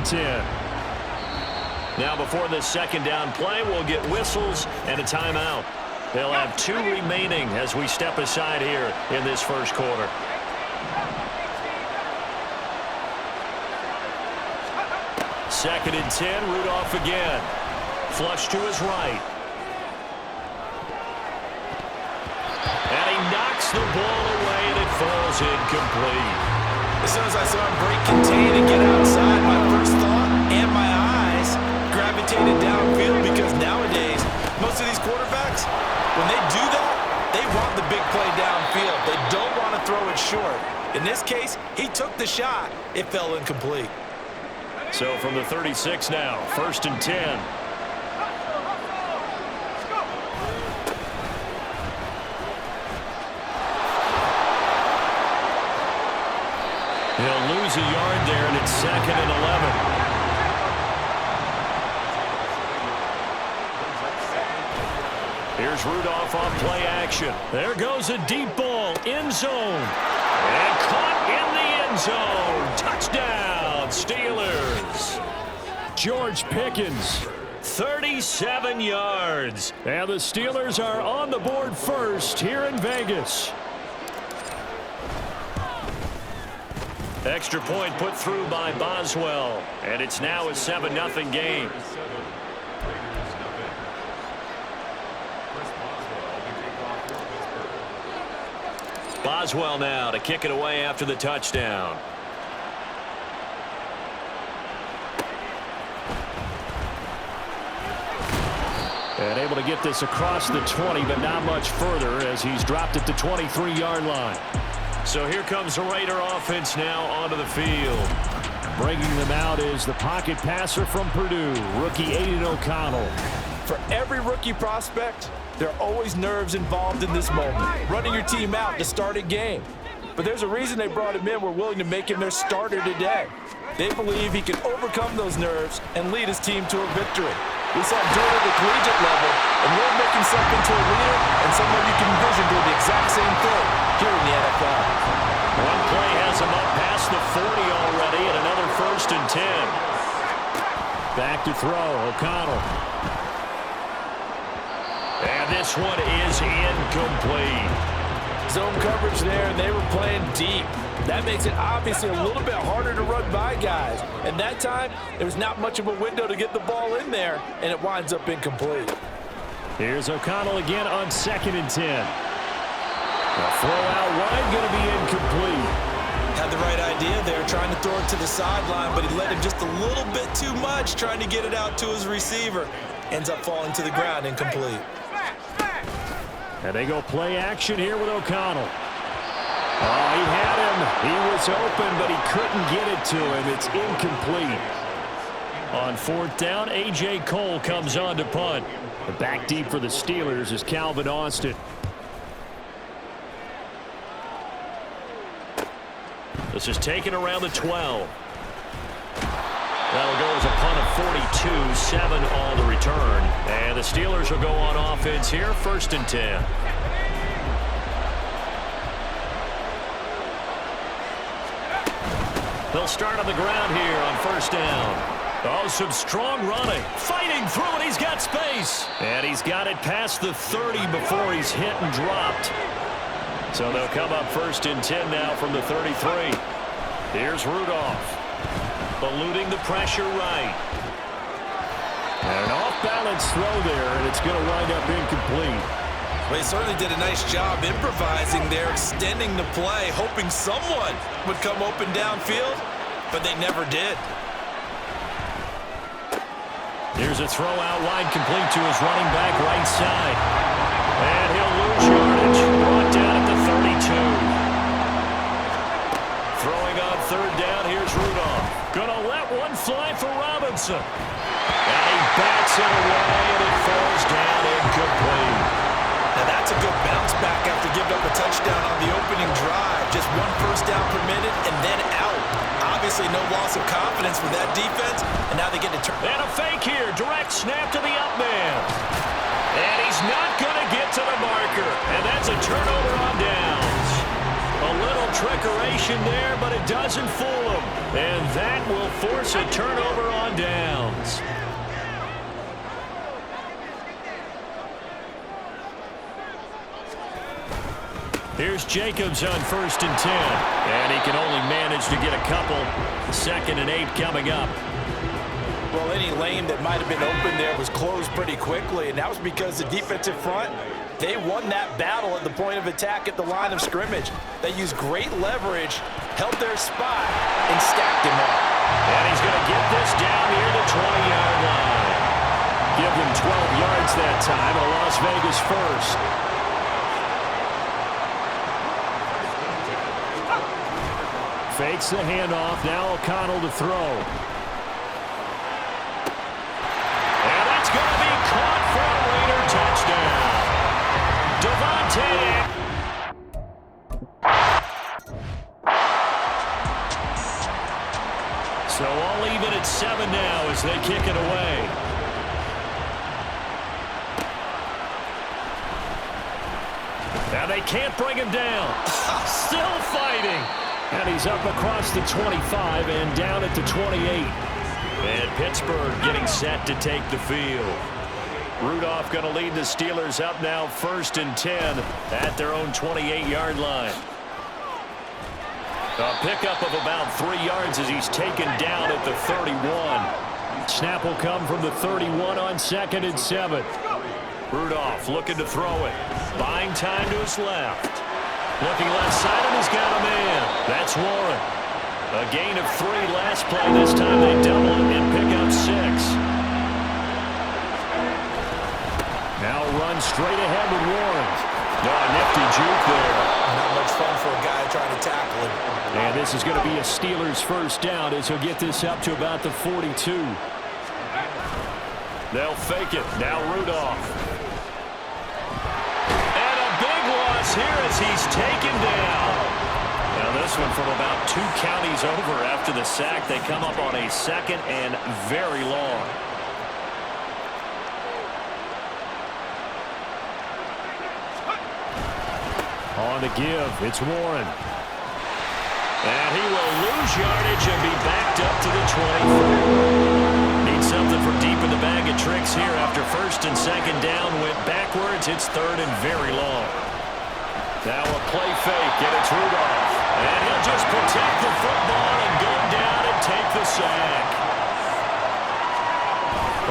10. Now before this second down play, we'll get whistles and a timeout. They'll have 2 remaining as we step aside here in this first quarter. Second and 10, Rudolph again. Flush to his right. And he knocks the ball away, and it falls incomplete. As soon as I saw him break contain and get outside, my first thought and my eyes gravitated downfield, because nowadays, most of these quarterbacks, when they do that, they want the big play downfield. They don't want to throw it short. In this case, he took the shot. It fell incomplete. So from the 36 now, first and 10. He'll lose a yard there, and it's second and 11. Here's Rudolph on play action. There goes a deep ball, end zone. And caught in the end zone. Touchdown, Steelers. George Pickens, 37 yards. and the Steelers are on the board first here in Vegas. Extra point put through by Boswell, and it's now a 7-0 game. Boswell now to kick it away after the touchdown. And able to get this across the 20, but not much further as he's dropped it to 23-yard line. So here comes the Raider offense now onto the field. Bringing them out is the pocket passer from Purdue, rookie Aiden O'Connell. For every rookie prospect, there are always nerves involved in this moment, running your team out to start a game. But there's a reason they brought him in. We're willing to make him their starter today. They believe he can overcome those nerves and lead his team to a victory. We saw him do it at the collegiate level, and really make himself into a leader and someone you can envision doing the exact same thing here in the NFL. One play has him up past the 40 already, and another first and 10. Back to throw, O'Connell. And this one is incomplete. Zone coverage there, and they were playing deep. That makes it obviously a little bit harder to run by guys. And that time, there was not much of a window to get the ball in there, and it winds up incomplete. Here's O'Connell again on second and 10. A throw out wide, going to be incomplete. Had the right idea there, trying to throw it to the sideline, but he let him just a little bit too much, trying to get it out to his receiver. Ends up falling to the ground, incomplete. And they go play action here with O'Connell. Oh, he had him. He was open, but he couldn't get it to him. It's incomplete. On fourth down, A.J. Cole comes on to punt. The back deep for the Steelers is Calvin Austin. This is taken around the 12. That'll go as a punt of 42, 7 on the return. And the Steelers will go on offense here, first and 10. They'll start on the ground here on first down. Oh, some strong running. Fighting through it. He's got space. And he's got it past the 30 before he's hit and dropped. So they'll come up first and 10 now from the 33. Here's Rudolph. Eluding the pressure right. And an off-balance throw there, and it's going to wind up incomplete. Well, he certainly did a nice job improvising there, extending the play, hoping someone would come open downfield, but they never did. Here's a throw out wide, complete to his running back right side. And he'll lose yardage. Brought down at the 32. Throwing on third down, here's Rudolph. Gonna let one fly for Robinson. And he bats it away, and it falls down incomplete. Now that's a good bounce back after giving up a touchdown on the opening drive. Just one first down per minute and then out. Obviously no loss of confidence for that defense, and now they get to turn. And a fake here, direct snap to the up man. And he's not going to get to the marker, and that's a turnover on downs. A little trickery separation there, but it doesn't fool him. And that will force a turnover on downs. Here's Jacobs on 1st and 10. And he can only manage to get a couple. 2nd and 8 coming up. Well, any lane that might have been open there was closed pretty quickly, and that was because the defensive front, they won that battle at the point of attack at the line of scrimmage. They used great leverage, held their spot, and stacked him up. And he's going to get this down near the 20-yard line. Give them 12 yards that time, a Las Vegas first. Fakes the handoff. Now O'Connell to throw. And that's going to be caught for a Raider touchdown. So all even at 7 now as they kick it away. Now they can't bring him down. Still fighting. And he's up across the 25 and down at the 28. And Pittsburgh getting set to take the field. Rudolph going to lead the Steelers up now 1st and 10 at their own 28-yard line. A pickup of about 3 yards as he's taken down at the 31. Snap will come from the 31 on 2nd and 7. Rudolph looking to throw it. Buying time to his left. Looking left side, and he's got a man. That's Warren. A gain of 3 last play. This time they double it and pick up 6. Now run straight ahead with Warren. Nifty juke there. Not much fun for a guy trying to tackle him. And this is going to be a Steelers first down as he'll get this up to about the 42. They'll fake it. Now Rudolph. Here as he's taken down. Now this one from about 2 counties over after the sack. They come up on a 2nd and very long. On the give, it's Warren. And he will lose yardage and be backed up to the 24. Needs something from deep in the bag of tricks here after 1st and 2nd down. Went backwards. It's 3rd and very long. Now a play fake, and it's Rudolph. And he'll just protect the football and go down and take the sack.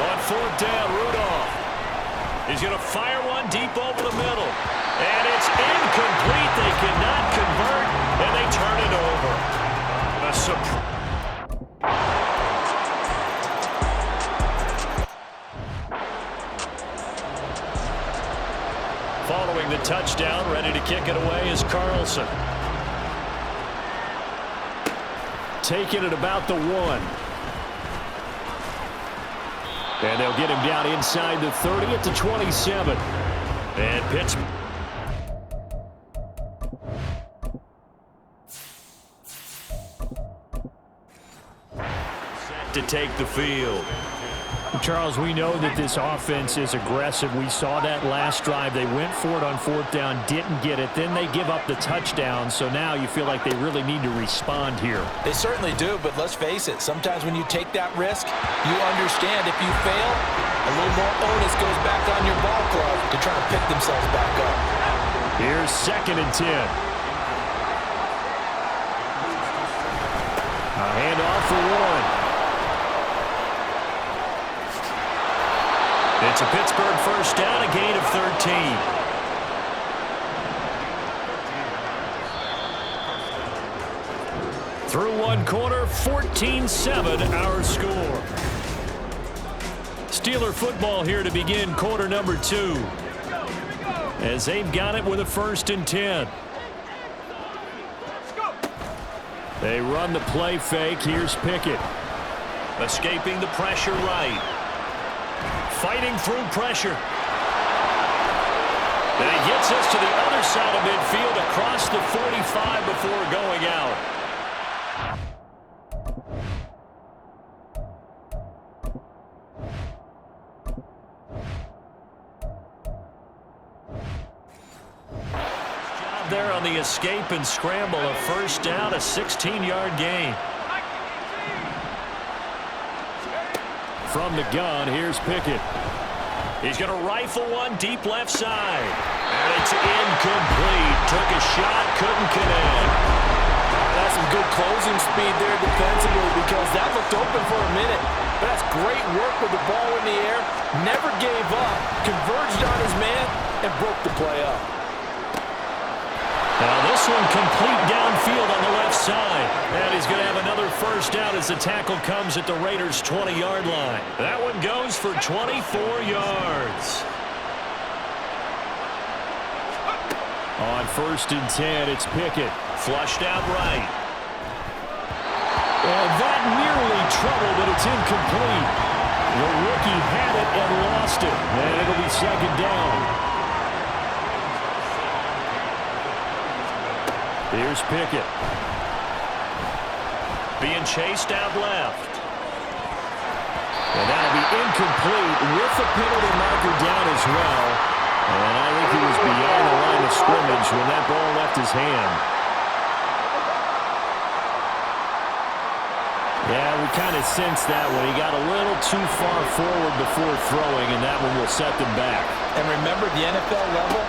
On 4th down, Rudolph. He's going to fire one deep over the middle. And it's incomplete. They cannot convert, and they turn it over. A surprise. Following the touchdown, ready to kick it away is Carlson. Taking it about the 1. And they'll get him down inside the 30 at the 27. And Pittsburgh. Set to take the field. Charles, we know that this offense is aggressive. We saw that last drive. They went for it on 4th down, didn't get it. Then they give up the touchdown. So now you feel like they really need to respond here. They certainly do, but let's face it. Sometimes when you take that risk, you understand if you fail, a little more onus goes back on your ball club to try to pick themselves back up. Here's 2nd and 10. A handoff for Warren. It's a Pittsburgh first down, a gain of 13. Through one quarter, 14-7 our score. Steeler football here to begin quarter number 2. As they've got it with a 1st and 10. They run the play fake. Here's Pickett. Escaping the pressure right. Fighting through pressure. And he gets us to the other side of midfield across the 45 before going out. Job job there on the escape and scramble. A first down, a 16-yard gain. From the gun, here's Pickett. He's going to rifle one deep left side. And it's incomplete. Took a shot, couldn't connect. That's some good closing speed there defensively because that looked open for a minute. But that's great work with the ball in the air. Never gave up. Converged on his man and broke the play up. Now this one complete downfield on the left side. And he's going to have another first down as the tackle comes at the Raiders' 20-yard line. That one goes for 24 yards. On 1st and 10, it's Pickett. Flushed out right. And that nearly trouble, but it's incomplete. The rookie had it and lost it. And it'll be 2nd down. Here's Pickett. Being chased out left. And that'll be incomplete with the penalty marker down as well. And I think he was beyond the line of scrimmage when that ball left his hand. Yeah, we kind of sensed that when he got a little too far forward before throwing, and that one will set them back. And remember, the NFL level,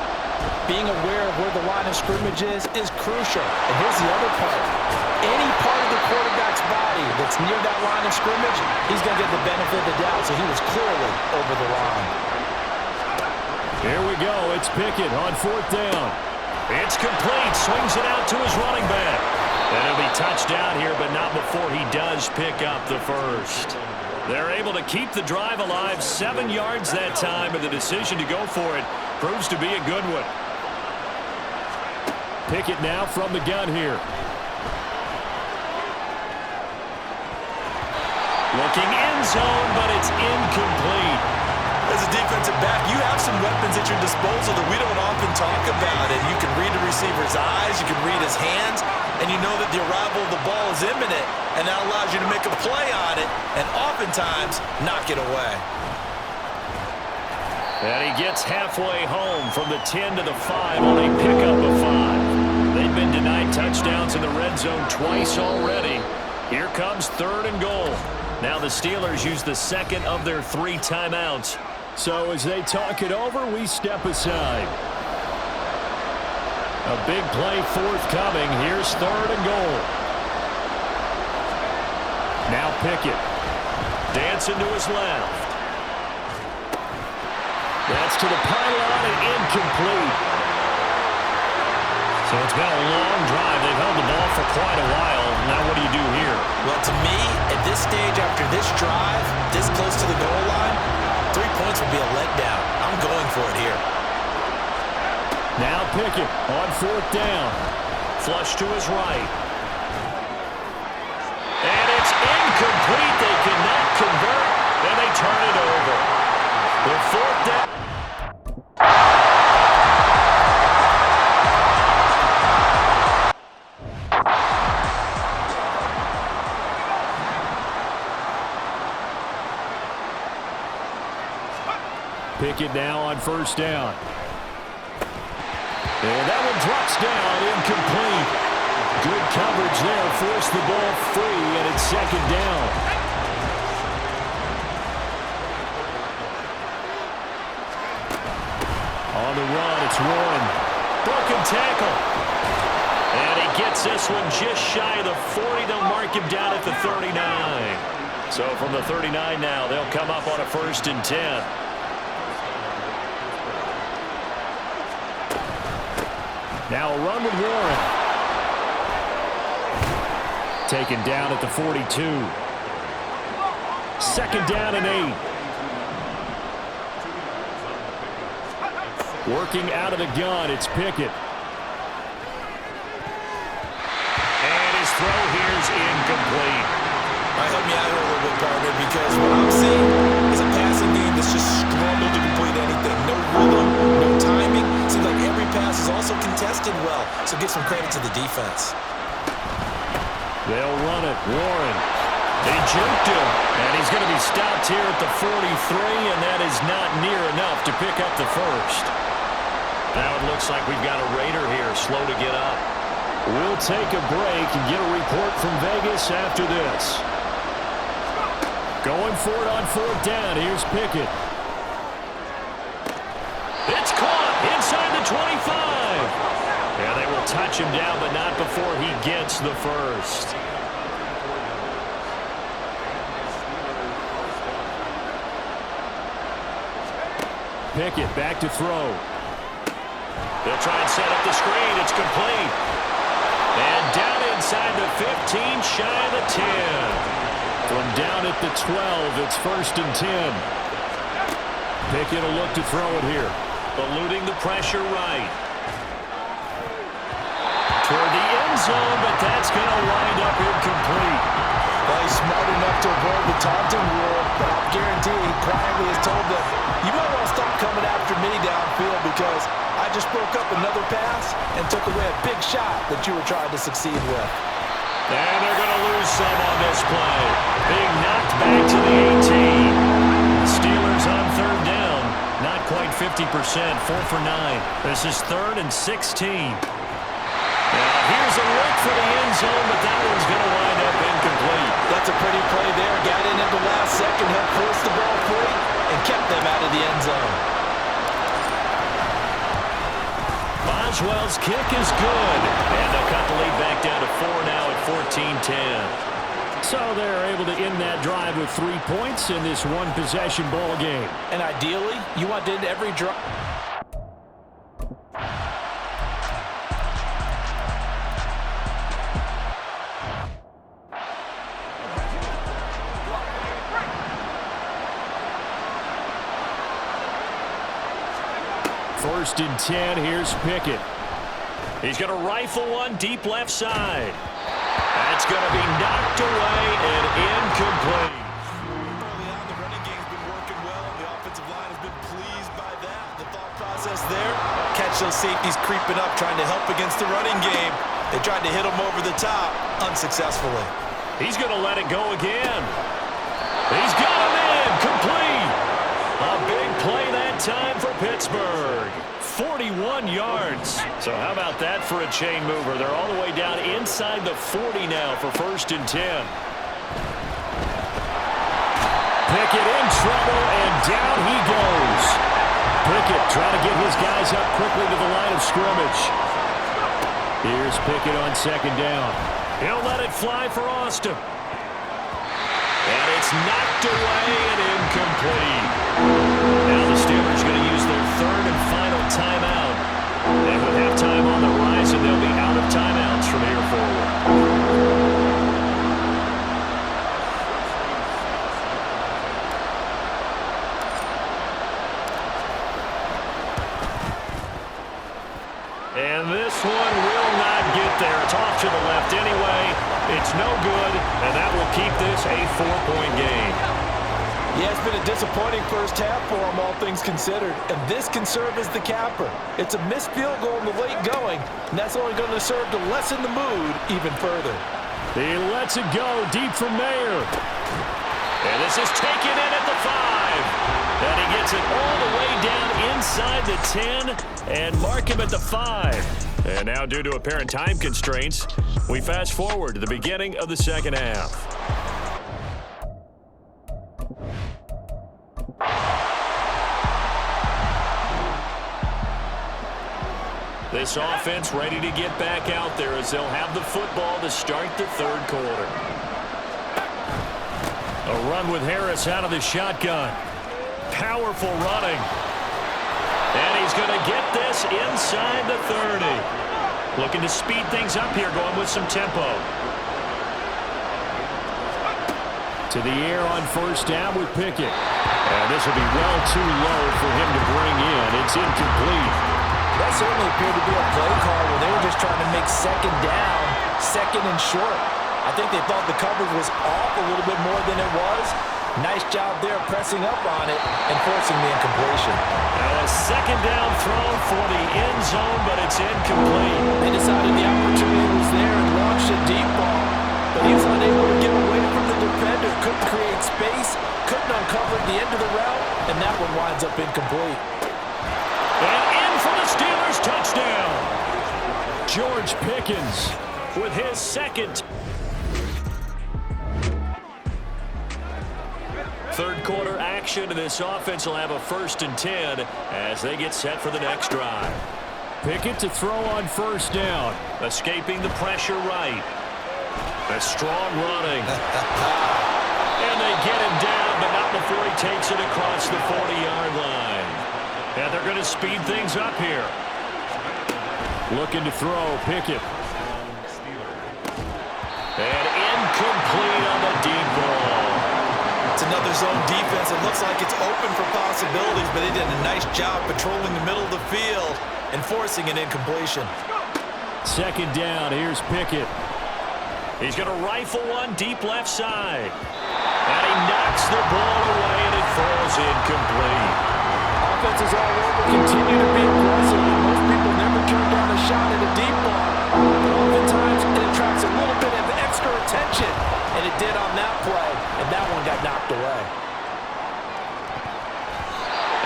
being aware of where the line of scrimmage is crucial. And here's the other part. Any part of the quarterback's body that's near that line of scrimmage, he's going to get the benefit of the doubt, so he was clearly over the line. Here we go. It's Pickett on 4th down. It's complete. Swings it out to his running back. And he'll be touched down here, but not before he does pick up the first. They're able to keep the drive alive. 7 yards that time, and the decision to go for it proves to be a good one. Pickett now from the gun here. Looking end zone, but it's incomplete. As a defensive back, you have some weapons at your disposal that we don't often talk about. And you can read the receiver's eyes, you can read his hands, and you know that the arrival of the ball is imminent. And that allows you to make a play on it and oftentimes knock it away. And he gets halfway home from the 10 to the 5 on a pickup of 5. They've been denied touchdowns in the red zone twice already. Here comes 3rd and goal. Now the Steelers use the 2nd of their 3 timeouts. So as they talk it over, we step aside. A big play forthcoming. Here's 3rd and goal. Now Pickett. Dancing to his left. That's to the pylon and incomplete. So it's been a long drive. They've held the ball for quite a while. Now what do you do here? Well, to me, at this stage after this drive, this close to the goal line, 3 points would be a letdown. I'm going for it here. Now Pickett on 4th down. Flush to his right. And it's incomplete. They cannot convert, and they turn it over. The 4th down. Pickett now on 1st down. And that one drops down, incomplete. Good coverage there, forced the ball free, and it's 2nd down. On the run, it's Warren. Broken tackle. And he gets this one just shy of the 40. They'll mark him down at the 39. So from the 39 now, they'll come up on a 1st and 10. Now a run with Warren. Taken down at the 42. 2nd down and 8. Working out of the gun, it's Pickett. And his throw here is incomplete. All right, help me out here a little bit, partner, because what I'm seeing is a passing game that's just struggled to complete anything. No rhythm, no timing. Seems like every pass is also contested well, so give some credit to the defense. They'll run it. Warren. They juked him, and he's going to be stopped here at the 43, and that is not near enough to pick up the first. Now it looks like we've got a Raider here, slow to get up. We'll take a break and get a report from Vegas after this. Going for it on fourth down. Here's Pickett. It's caught inside the 25. Yeah, they will touch him down, but not before he gets the first. Pickett back to throw. They'll try and set up the screen. It's complete. And down inside the 15, shy of the 10. From down at the 12, it's 1st and 10. Pickett will look to throw it here. Eluding the pressure right. Toward the end zone, but that's going to wind up incomplete. Well, he's smart enough to avoid the taunting rule, but I'll guarantee he quietly has told them, you might want to stop coming after me downfield because I just broke up another pass and took away a big shot that you were trying to succeed with. And they're going to lose some on this play. Being knocked back to the 18. The Steelers on third down. Not quite 50%, 4 for 9. This is 3rd and 16. Now here's a look for the end zone, but that one's going to wind up incomplete. That's a pretty play there. Got in at the last second, helped force the ball free, and kept them out of the end zone. Boswell's kick is good. And they'll cut the lead back down to 4 now at 14-10. So they're able to end that drive with 3 points in this one-possession ball game. And ideally, you want to end every drive. First and 10, here's Pickett. He's going to rifle one deep left side. That's going to be knocked away and incomplete. Early on, the running game's been working well. The offensive line has been pleased by that. The thought process there, catch those safeties creeping up, trying to help against the running game. They tried to hit him over the top, unsuccessfully. He's going to let it go again. He's got him in, complete. A big play that time for Pittsburgh. 41 yards. So how about that for a chain mover? They're all the way down inside the 40 now for 1st and 10. Pickett in trouble, and down he goes. Pickett trying to get his guys up quickly to the line of scrimmage. Here's Pickett on 2nd down. He'll let it fly for Austin. And it's knocked away and incomplete. Now the Steelers going to use their 3rd and final timeout. And with halftime on the horizon, they'll be out of timeouts from here forward. And this one will not get there. It's off to the left anyway. It's no good, and that will keep this a 4-point game. Yeah, it's been a disappointing first half for them, all things considered. And this can serve as the capper. It's a missed field goal in the late going, and that's only going to serve to lessen the mood even further. He lets it go deep from Mayer. And this is taken in at the 5. And he gets it all the way down inside the 10 and mark him at the 5. And now, due to apparent time constraints, we fast forward to the beginning of the second half. This offense ready to get back out there as they'll have the football to start the 3rd quarter. A run with Harris out of the shotgun. Powerful running. And he's going to get this inside the 30. Looking to speed things up here, going with some tempo. To the air on 1st down with Pickett. And this will be well too low for him to bring in. It's incomplete. That certainly appeared to be a play call where they were just trying to make 2nd down, 2nd and short. I think they thought the coverage was off a little bit more than it was. Nice job there pressing up on it and forcing the incompletion. Now a 2nd down throw for the end zone, but it's incomplete. They decided the opportunity was there and launched a deep ball. But he was unable to get away from the defender, couldn't create space, couldn't uncover the end of the route, and that one winds up incomplete. And in for the Steelers touchdown. George Pickens With his second. Third quarter action, and this offense will have a 1st and 10 as they get set for the next drive. Pickett to throw on 1st down. Escaping the pressure right. A strong running. And they get him down, but not before he takes it across the 40-yard line. And they're going to speed things up here. Looking to throw, Pickett. And incomplete on the deep ball. It's another zone defense. It looks like it's open for possibilities, but they did a nice job patrolling the middle of the field and forcing an incompletion. 2nd down, here's Pickett. He's going to rifle one deep left side. And he knocks the ball away, and it falls incomplete. Offenses all over continue to be aggressive. Most people never turn down a shot at a deep ball. But oftentimes it attracts a little bit of extra attention. And it did on that play. And that one got knocked away.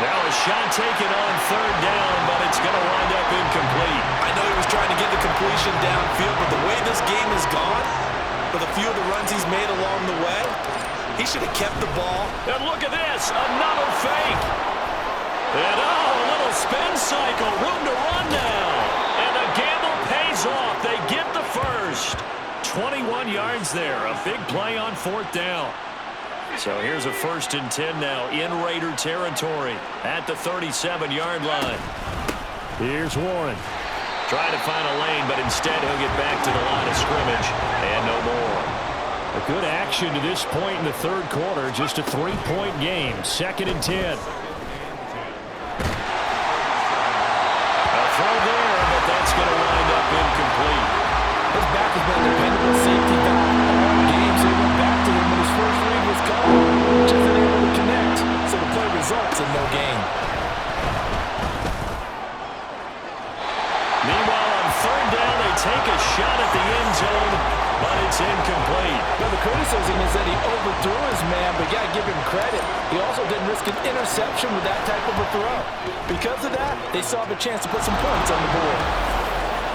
Now a shot taken on 3rd down, but it's going to wind up incomplete. I know he was trying to get the completion downfield, but the way this game has gone, with a few of the runs he's made along the way, he should have kept the ball. And look at this, another fake. And a little spin cycle, room to run now. And the gamble pays off. They get the first. 21 yards there, a big play on 4th down. So here's a 1st and 10 now in Raider territory at the 37-yard line. Here's Warren. Trying to find a lane, but instead he'll get back to the line of scrimmage and no more. A good action to this point in the 3rd quarter. Just a 3-point game. 2nd and 10. A throw there, but that's going to wind up incomplete. His back has been a dependable safety valve all games. They went back to him when his first read was gone. Just been able to connect. So the play results in no gain. Meanwhile, on 3rd down, they take a shot at the end zone, but it's incomplete. Well, the criticism is that he overthrew his man, but you got to give him credit. He also didn't risk an interception with that type of a throw. Because of that, they still have a chance to put some points on the board.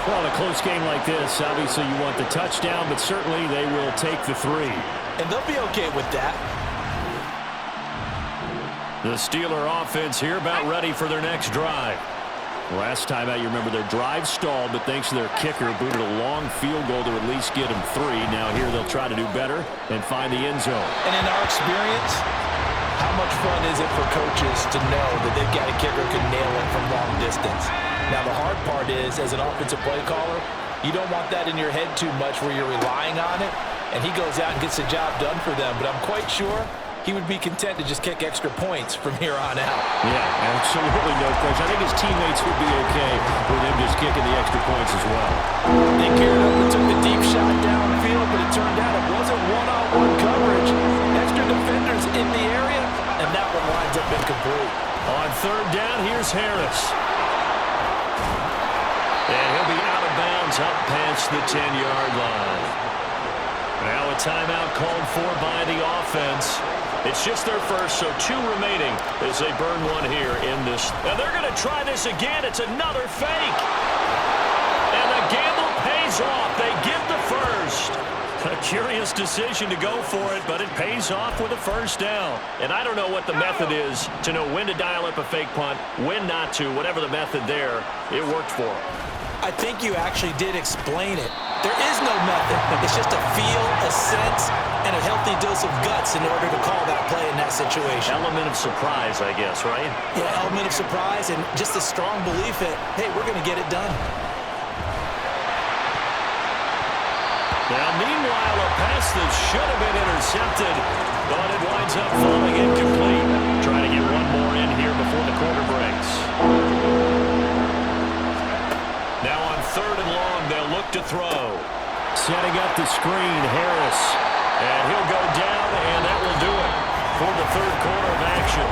Well, in a close game like this, obviously you want the touchdown, but certainly they will take the 3. And they'll be okay with that. The Steeler offense here about ready for their next drive. Last time out, you remember their drive stalled, but thanks to their kicker, booted a long field goal to at least get them 3. Now here they'll try to do better and find the end zone. And in our experience, how much fun is it for coaches to know that they've got a kicker who can nail it from long distance? Now the hard part is, as an offensive play caller, you don't want that in your head too much where you're relying on it, and he goes out and gets the job done for them. But I'm quite sure he would be content to just kick extra points from here on out. Yeah, absolutely no question. I think his teammates would be okay with him just kicking the extra points as well. They geared up and took the deep shot downfield, but it turned out it wasn't one-on-one coverage. Extra defenders in the area, and that one winds up incomplete. On 3rd down, here's Harris. And he'll be out of bounds up past the 10-yard line. Now a timeout called for by the offense. It's just their first, so 2 remaining as they burn one here in this. And they're going to try this again. It's another fake. And the gamble pays off. They get the first. A curious decision to go for it, but it pays off with a 1st down. And I don't know what the method is to know when to dial up a fake punt, when not to. Whatever the method there, it worked for them. I think you actually did explain it. There is no method. It's just a feel, a sense, and a healthy dose of guts in order to call that play in that situation. Element of surprise, I guess, right? Yeah, element of surprise and just a strong belief that, hey, we're going to get it done. Now, meanwhile, a pass that should have been intercepted, but it winds up falling incomplete. Trying to get one more in here before the quarter breaks. Now on 3rd and long, they'll look to throw. Setting up the screen, Harris. And he'll go down, and that will do it for the 3rd quarter of action.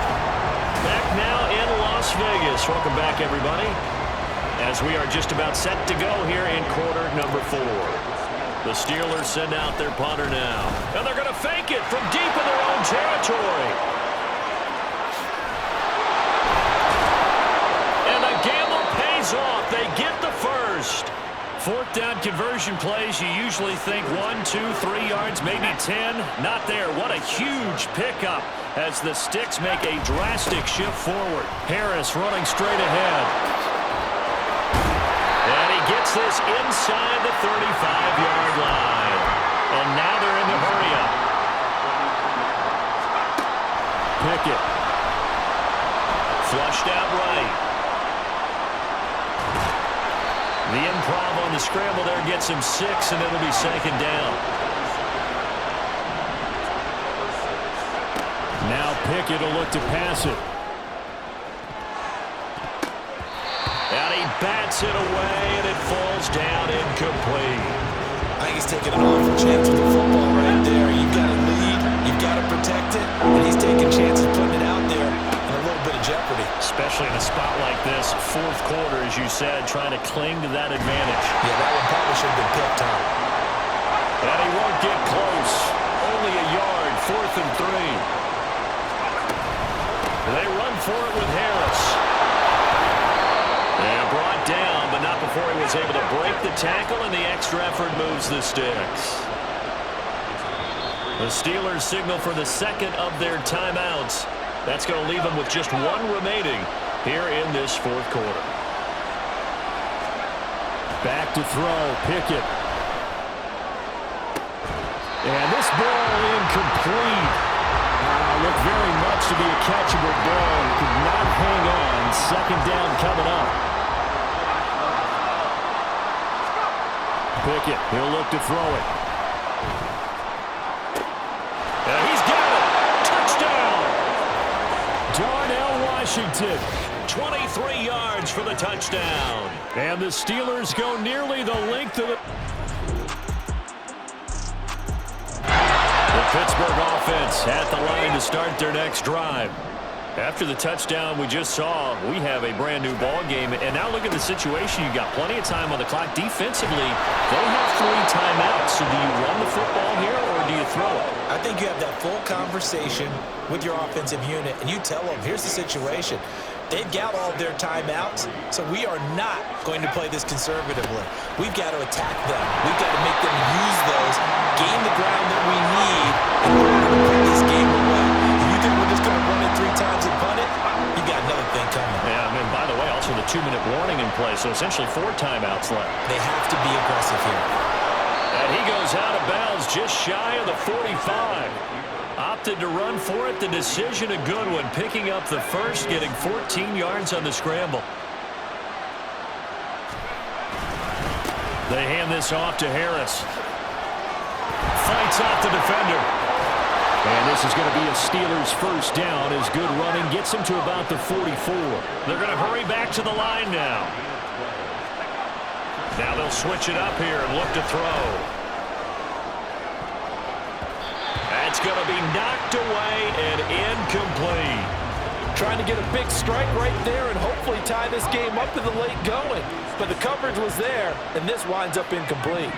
Back now in Las Vegas. Welcome back, everybody, as we are just about set to go here in quarter number 4. The Steelers send out their punter now. And they're going to fake it from deep in their own territory. And the gamble pays They get the first. Fourth down conversion plays, you usually think 1, 2, 3 yards, maybe 10. Not there. What a huge pickup as the Sticks make a drastic shift forward. Harris running straight ahead. And he gets this inside the 35-yard line. And now they're in the hurry-up. Pickett. Flushed out right. The improv on the scramble there gets him 6, and it'll be second down. Now Pickett will look to pass it. And he bats it away, and it falls down incomplete. I think he's taking an awful chance with the football right there. You've got to lead, you've got to protect it, and he's taking chances putting it out there in a little bit of jeopardy. Especially in a spot like this, fourth quarter, as you said, trying to cling to that advantage. Yeah, that one probably should have been picked, huh? And he won't get close. Only a yard, 4th and 3. They run for it with Harris. And brought down, but not before he was able to break the tackle, and the extra effort moves the Sticks. The Steelers signal for the second of their timeouts. That's going to leave them with just 1 remaining here in this fourth quarter. Back to throw, Pickett. And this ball incomplete. Looked very much to be a catchable ball. Could not hang on. Second down coming up. Pickett, he'll look to throw it. And he's got it. Touchdown. Darnell Washington. 23 yards for the touchdown. And the Steelers go nearly the length of the... The Pittsburgh offense at the line to start their next drive. After the touchdown we just saw, we have a brand new ball game. And now look at the situation. You've got plenty of time on the clock. Defensively, they have 3 timeouts. So do you run the football here or do you throw it? I think you have that full conversation with your offensive unit, and you tell them, here's the situation. They've got all of their timeouts, so we are not going to play this conservatively. We've got to attack them. We've got to make them use those, gain the ground that we need in order to put this game away. If you think we're just going to run it 3 times and punt it, you got another thing coming. Yeah, and by the way, also the 2-minute warning in play, so essentially 4 timeouts left. They have to be aggressive here. And he goes out of bounds just shy of the 45. Opted to run for it. The decision a good one. Picking up the first, getting 14 yards on the scramble. They hand this off to Harris. Fights off the defender. And this is going to be a Steelers first down as good running gets him to about the 44. They're going to hurry back to the line now. Now they'll switch it up here and look to throw. That's going to be knocked away and incomplete. Trying to get a big strike right there and hopefully tie this game up in the late going. But the coverage was there, and this winds up incomplete.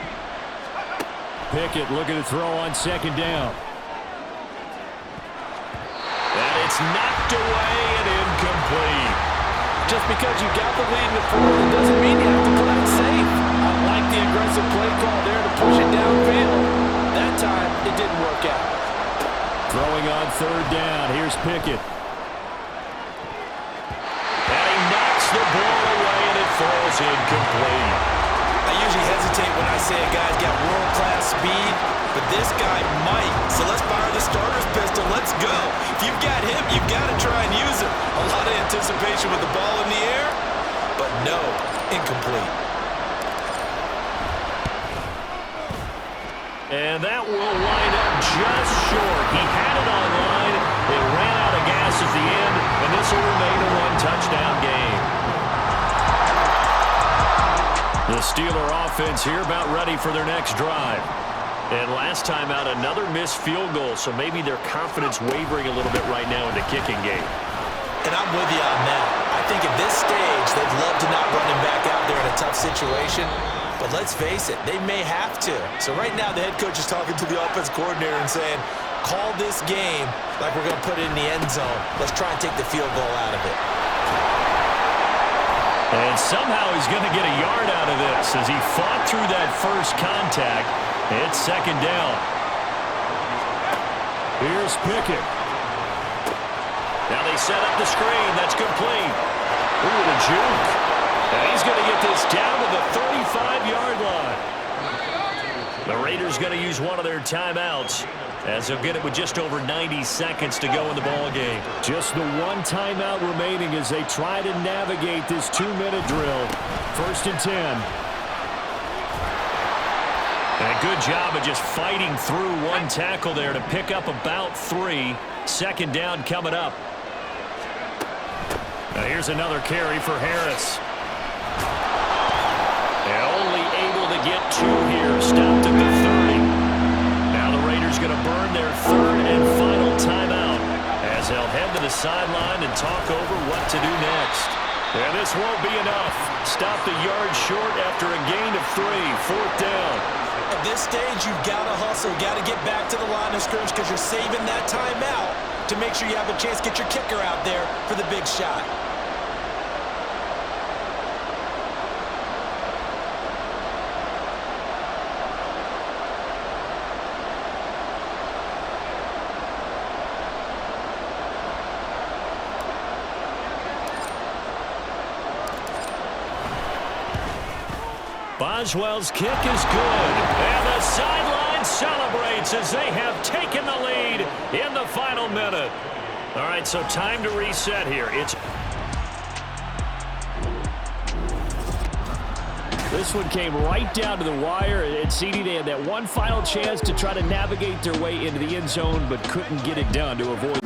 Pickett looking to throw on second down. And it's knocked away and incomplete. Just because you got the lead in the fourth, it doesn't mean you have to play it safe. I like the aggressive play call there to push it downfield. That time, it didn't work out. Throwing on third down. Here's Pickett. And he knocks the ball away, and it falls incomplete. I usually hesitate when I say a guy's got world-class speed, but this guy might. So let's fire the starter's pistol. Let's go. If you've got him, you've got to try and use him. A lot of anticipation with the ball in the air, but no, incomplete. And that will line up just short. He had it on line. It ran out of gas at the end, and this will remain a 1-touchdown game. The Steeler offense here about ready for their next drive. And last time out, another missed field goal, so maybe their confidence wavering a little bit right now in the kicking game. And I'm with you on that. I think at this stage, they'd love to not run him back out there in a tough situation. But let's face it, they may have to. So right now, the head coach is talking to the offense coordinator and saying, call this game like we're going to put it in the end zone. Let's try and take the field goal out of it. And somehow he's going to get a yard out of this as he fought through that first contact. It's second down. Here's Pickett. Now they set up the screen. That's complete. Ooh, the juke. And he's going to get this down to the 35-yard line. The Raiders going to use one of their timeouts as they'll get it with just over 90 seconds to go in the ball game. Just the one timeout remaining as they try to navigate this 2-minute drill. 1st and 10. And a good job of just fighting through one tackle there to pick up about 3. Second down coming up. Now here's another carry for Harris. And only able to get 2 here. Stopped at the 30. Now the Raiders going to burn their 3rd and final timeout as they'll head to the sideline and talk over what to do next. And this won't be enough. Stop the yard short after a gain of 3. 4th down. At this stage, you've got to hustle. Got to get back to the line of scrimmage because you're saving that timeout to make sure you have a chance to get your kicker out there for the big shot. Boswell's kick is good. And the sideline celebrates as they have taken the lead in the final minute. All right, so time to reset here. This one came right down to the wire. And CD, they had that one final chance to try to navigate their way into the end zone, but couldn't get it done to avoid